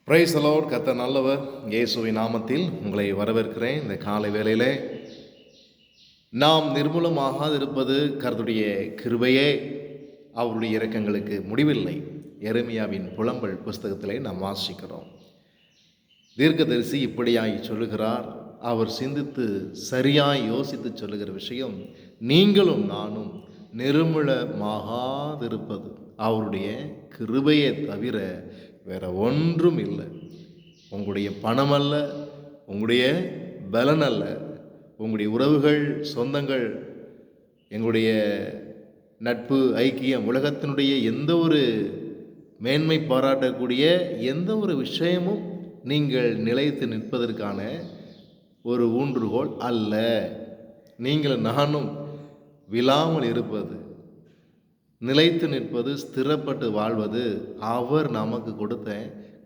Praise the Lord. கர்த்தர் நல்லவர். இயேசுவின் நாமத்தில் உங்களை வரவேற்கிறேன். இந்த காலை வேளையிலே நாம் நிர்மூலமாகாதிருப்பது கர்த்தருடைய கிருபையே, அவருடைய இரக்கங்களுக்கு முடிவில்லை. எரேமியாவின் புலம்பல் புஸ்தகத்திலே நாம் வாசிக்கிறோம். தீர்க்கதரிசி இப்படியாய் சொல்லுகிறார். அவர் சிந்தித்து சரியாய் யோசித்து சொல்லுகிற விஷயம், நீங்களும் நானும் நிர்மூலமாகாதிருப்பது அவருடைய கிருபையை தவிர வேற ஒன்றும் இல்லை. உங்களுடைய பணம் அல்ல, உங்களுடைய பலன் அல்ல, உங்களுடைய உறவுகள், சொந்தங்கள், எங்களுடைய நட்பு, ஐக்கியம், உலகத்தினுடைய எந்த ஒரு மேன்மை பாராட்டக்கூடிய எந்த ஒரு விஷயமும் நீங்கள் நிலைத்து நிற்பதற்கான ஒரு ஊன்றுகோல் அல்ல. நீங்கள் நானும் விழாமல் இருப்பது, நிலைத்து நிற்பது, ஸ்திரப்பட்டு வாழ்வது அவர் நமக்கு கொடுத்த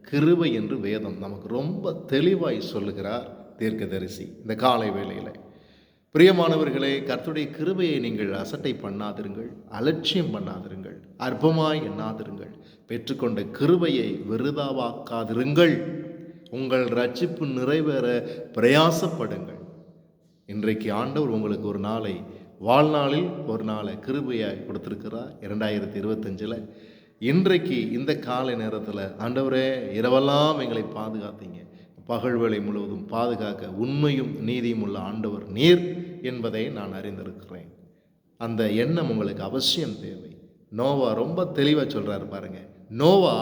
கிருபை என்று வேதம் நமக்கு ரொம்ப தெளிவாய் சொல்லுகிறார் தீர்க்கதரிசி இந்த காலை வேளையில். பிரியமானவர்களே, கர்த்தருடைய கிருபையை நீங்கள் அசட்டை பண்ணாதிருங்கள், அலட்சியம் பண்ணாதிருங்கள், அற்பமாய் எண்ணாதிருங்கள். பெற்றுக்கொண்ட கிருபையை விருதாவாக்காதிருங்கள். உங்கள் ரட்சிப்பு நிறைவேற பிரயாசப்படுங்கள். இன்றைக்கு ஆண்டவர் உங்களுக்கு ஒரு நாளை, வாழ்நாளில் ஒரு நாளை கிருபையாய் கொடுத்திருக்கிறார். 2025 இன்றைக்கு இந்த காலை நேரத்தில், ஆண்டவரே இரவெல்லாம் எங்களை பாதுகாத்தீங்க, பகல் வேளை முழுவதும் பாதுகாக்க உண்மையும் நீதியும் உள்ள ஆண்டவர் நீர் என்பதை நான் அறிந்திருக்கிறேன். அந்த எண்ணம் உங்களுக்கு அவசியம் தேவை. நோவா ரொம்ப தெளிவாக சொல்கிறார் பாருங்க. நோவா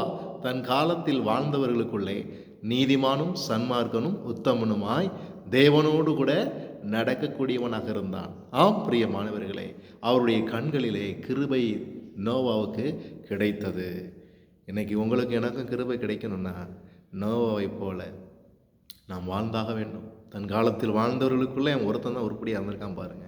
தன் காலத்தில் வாழ்ந்தவர்களுக்குள்ளே நீதிமானும் சன்மார்க்கனும் உத்தமனுமாய் தேவனோடு கூட நடக்கக்கூடியவனாக இருந்தான். ஆம் பிரியமானவர்களே, அவருடைய கண்களிலே கிருபை நோவாவுக்கு கிடைத்தது. இன்னைக்கு உங்களுக்கு எனக்கும் கிருபை கிடைக்கணும்னா நோவாவை போல நாம் வாழ்ந்தாக வேண்டும். தன் காலத்தில் வாழ்ந்தவர்களுக்குள்ளே ஒருத்தன் தான் உருப்படியாக இருந்திருக்கான் பாருங்க.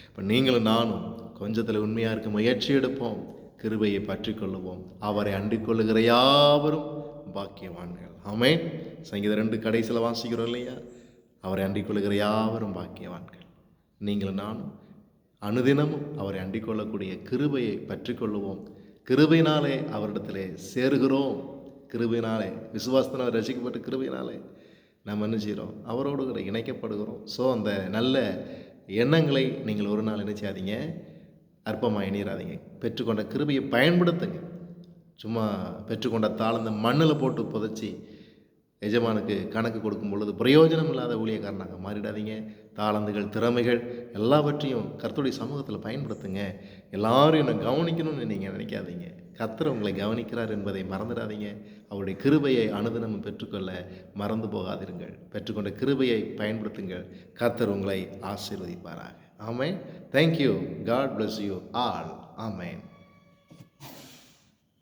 இப்போ நீங்களும் நானும் கொஞ்சத்தில் உண்மையாக இருக்க முயற்சி எடுப்போம், கிருபையை பற்றி கொள்ளுவோம். அவரை அண்டிக் கொள்ளுகிற யாவரும் பாக்கியவான்கள். ஆமென். சங்கீதம் 2 கடைசியில் வாசிக்கிறோம் இல்லையா? அவரை அண்டிக் கொள்ளுகிற யாவரும் பாக்கியவான்கள். நீங்களும் நானும் அனுதினமும் அவரை அண்டிக் கொள்ளக்கூடிய கிருபையை பற்றி கொள்ளுவோம். கிருபையினாலே அவரிடத்திலே சேருகிறோம். கிருபையினாலே, விசுவாசத்தினால் ரசிக்கப்பட்ட கிருபையினாலே நம்ம என்ன செய்கிறோம்? அவரோடு கூட இணைக்கப்படுகிறோம். ஸோ அந்த நல்ல எண்ணங்களை நீங்கள் ஒரு நாள் என்ன செய்யாதீங்க, அற்பமாக எண்ணிராதீங்க. பெற்றுக்கொண்ட கிருபையை பயன்படுத்துங்க. சும்மா பெற்றுக்கொண்ட தாளந்த மண்ணில் போட்டு புதைச்சி எஜமானுக்கு கணக்கு கொடுக்கும் பொழுது பிரயோஜனம் இல்லாத ஊழியக்காரனாக மாறிடாதீங்க. தாளந்துகள், திறமைகள் எல்லாவற்றையும் கர்த்தருடைய சமூகத்தில் பயன்படுத்துங்க. எல்லாரும் என்னை கவனிக்கணும்னு நீங்கள் நினைக்காதீங்க. கர்த்தர் உங்களை கவனிக்கிறார் என்பதை மறந்துடாதீங்க. அவருடைய கிருபையை அனுதினமும் பெற்றுக்கொள்ள மறந்து போகாதிருங்கள். பெற்றுக்கொண்ட கிருபையை பயன்படுத்துங்கள். கர்த்தர் உங்களை ஆசீர்வதிப்பாராக. ஆமென். Thank you. God bless you all. Amen.